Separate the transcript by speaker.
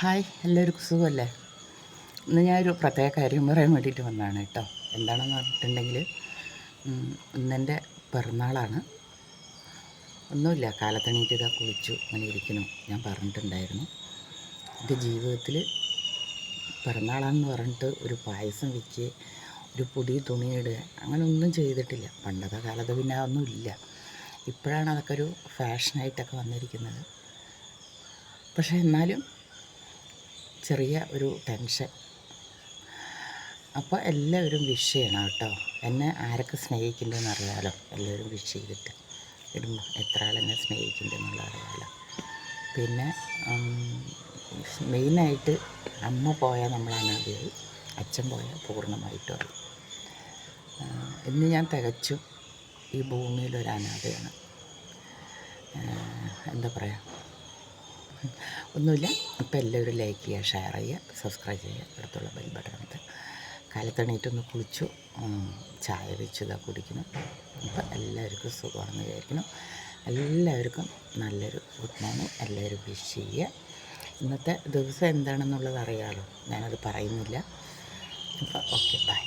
Speaker 1: Hi, എല്ലാവർക്കും സുഖമല്ലേ? ഇന്ന് ഞാനൊരു പ്രത്യേക കാര്യം പറയാൻ വേണ്ടിയിട്ട് വന്നതാണ് കേട്ടോ. എന്താണെന്ന് പറഞ്ഞിട്ടുണ്ടെങ്കിൽ, ഇന്നെൻ്റെ പിറന്നാളാണ്. ഒന്നുമില്ല, കാലത്തെണീറ്റ് ഇതാ കുളിച്ചു അങ്ങനെ ഇരിക്കുന്നു. ഞാൻ പറഞ്ഞിട്ടുണ്ടായിരുന്നു, എൻ്റെ ജീവിതത്തിൽ പിറന്നാളാണെന്ന് പറഞ്ഞിട്ട് ഒരു പായസം വയ്ക്കുക, ഒരു പുതിയ തുണിയിടുക, അങ്ങനെ ഒന്നും ചെയ്തിട്ടില്ല. പണ്ടത്തെ കാലത്ത് പിന്നെ അതൊന്നും ഇല്ല. ഇപ്പോഴാണ് അതൊക്കെ ഒരു ഫാഷനായിട്ടൊക്കെ വന്നിരിക്കുന്നത്. പക്ഷേ എന്നാലും ചെറിയ ഒരു ടെൻഷൻ. അപ്പോൾ എല്ലാവരും വിഷ് ചെയ്യണം കേട്ടോ. എന്നെ ആരൊക്കെ സ്നേഹിക്കുന്നുണ്ടെന്ന് അറിയാമല്ലോ. എല്ലാവരും വിഷ് ചെയ്തിട്ട് ഇടുമ്പോൾ എത്ര ആളെന്നെ സ്നേഹിക്കുന്നുണ്ടെന്നുള്ള അറിയാമല്ലോ. പിന്നെ മെയിനായിട്ട് അമ്മ പോയാൽ നമ്മൾ അനാഥയായി, അച്ഛൻ പോയാൽ പൂർണ്ണമായിട്ടും ആയി. ഇന്ന് ഞാൻ തികച്ചും ഈ ഭൂമിയിലൊരു അനാഥയാണ്. എന്താ പറയുക, ഒന്നുമില്ല. അപ്പോൾ എല്ലാവരും ലൈക്ക് ചെയ്യുക, ഷെയർ ചെയ്യുക, സബ്സ്ക്രൈബ് ചെയ്യുക, അടുത്തുള്ള ബെൽ ബട്ടൺ അമർത്തുക. കാലത്തെണീറ്റൊന്ന് കുളിച്ചു, ചായ വെച്ച് ഇതാ കുടിക്കണം. അപ്പോൾ എല്ലാവർക്കും സുഖമാണെന്ന് വിചാരിക്കണം. എല്ലാവർക്കും നല്ലൊരു ഗുഡ് മോർണിംഗ്. എല്ലാവരും വിഷ് ചെയ്യുക. ഇന്നത്തെ ദിവസം എന്താണെന്നുള്ളത് അറിയാമല്ലോ, ഞാനത് പറയുന്നില്ല. അപ്പോൾ ഓക്കെ, ബൈ.